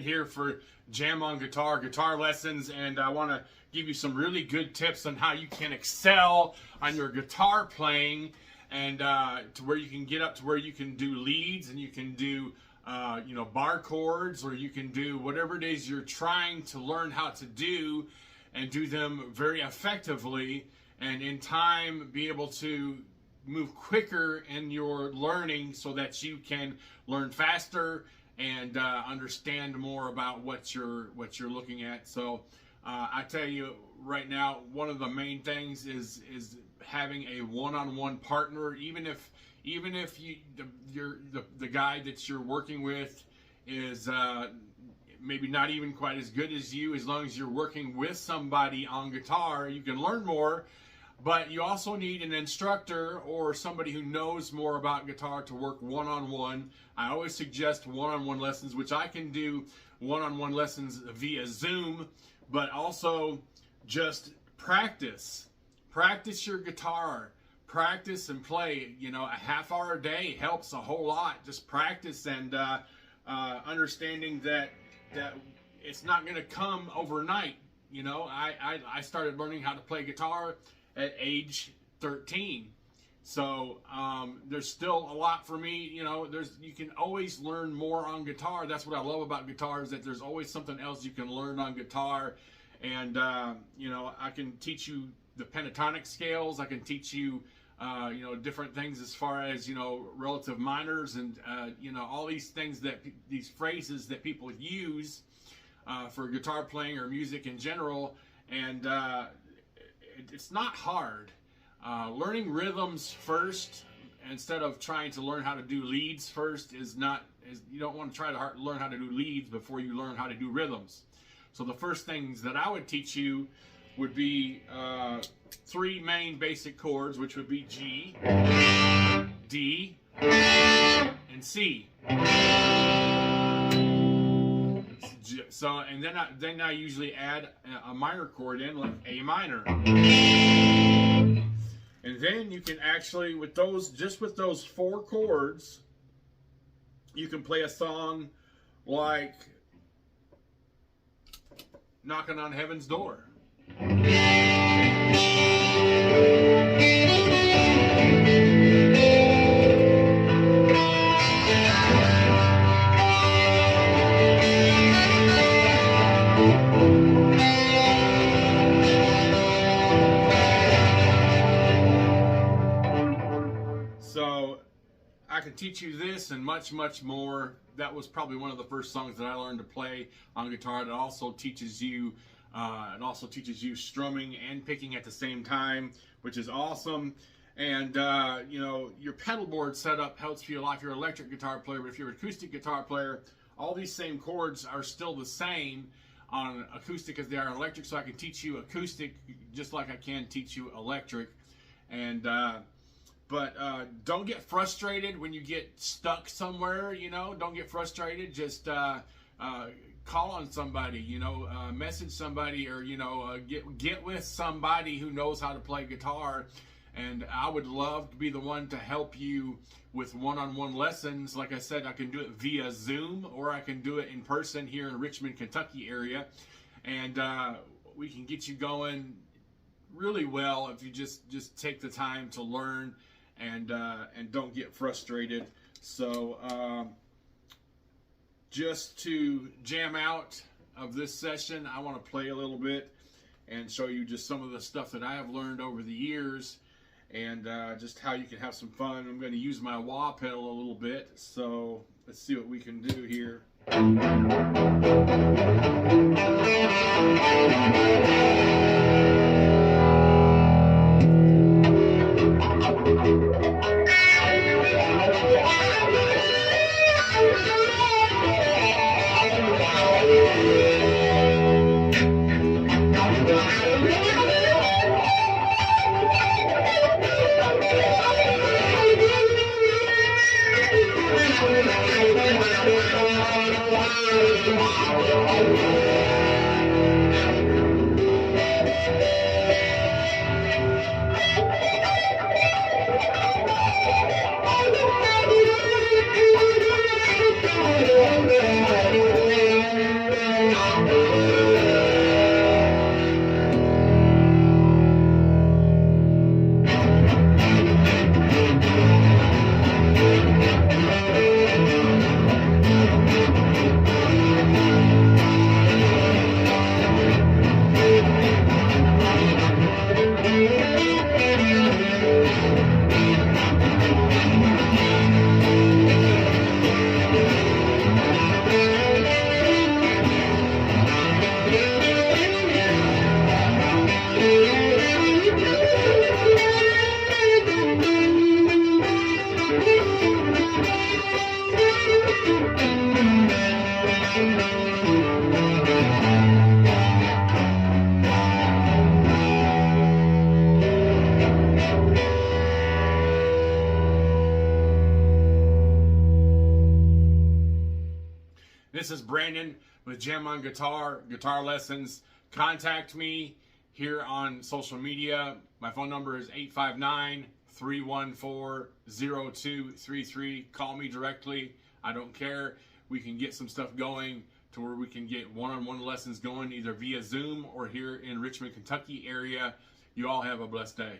Here for Jam on Guitar lessons, and I want to give you some really good tips on how you can excel on your guitar playing, and to where you can get up to where you can do leads, and you can do bar chords, or you can do whatever it is you're trying to learn how to do, and do them very effectively, and in time be able to move quicker in your learning so that you can learn faster and understand more about what you're looking at. So I tell you right now, one of the main things is having a one-on-one partner. Even if the guy that you're working with is maybe not even quite as good as you, as long as you're working with somebody on guitar, you can learn more. But you also need an instructor or somebody who knows more about guitar to work one-on-one. I always suggest one-on-one lessons, which I can do one-on-one lessons via Zoom, but also just practice. Practice your guitar. Practice and play. You know, a half hour a day helps a whole lot. Just practice, and understanding that it's not going to come overnight. You know, I started learning how to play guitar at age 13, so there's still a lot for me. You know, you can always learn more on guitar. That's what I love about guitar, is that there's always something else you can learn on guitar. And I can teach you the pentatonic scales. I can teach you different things as far as relative minors, and all these things, these phrases that people use for guitar playing or music in general. And it's not hard. Learning rhythms first instead of trying to learn how to do leads first you don't want to try to learn how to do leads before you learn how to do rhythms. So the first things that I would teach you would be three main basic chords, which would be G, D, and C. So, and then I usually add a minor chord in, like A minor. And then you can actually, with those 4 chords, you can play a song like Knocking on Heaven's Door. I can teach you this and much, much more. That was probably one of the first songs that I learned to play on guitar. It also teaches you strumming and picking at the same time, which is awesome. And your pedal board setup helps you a lot if you're an electric guitar player. But if you're an acoustic guitar player, all these same chords are still the same on acoustic as they are on electric. So I can teach you acoustic just like I can teach you electric. And But don't get frustrated when you get stuck somewhere. Don't get frustrated. Just call on somebody. Message somebody, or get with somebody who knows how to play guitar. And I would love to be the one to help you with one-on-one lessons. Like I said, I can do it via Zoom, or I can do it in person here in Richmond, Kentucky area, and we can get you going really well if you just take the time to learn. And don't get frustrated. So just to jam out of this session, I want to play a little bit and show you just some of the stuff that I have learned over the years, and just how you can have some fun. I'm going to use my wah pedal a little bit, so let's see what we can do here. this is Brandon with Jam on Guitar Lessons. Contact me here on social media. My phone number is 859-314-0233. Call me directly. I don't care. We can get some stuff going to where we can get one-on-one lessons going either via Zoom or here in Richmond, Kentucky area. You all have a blessed day.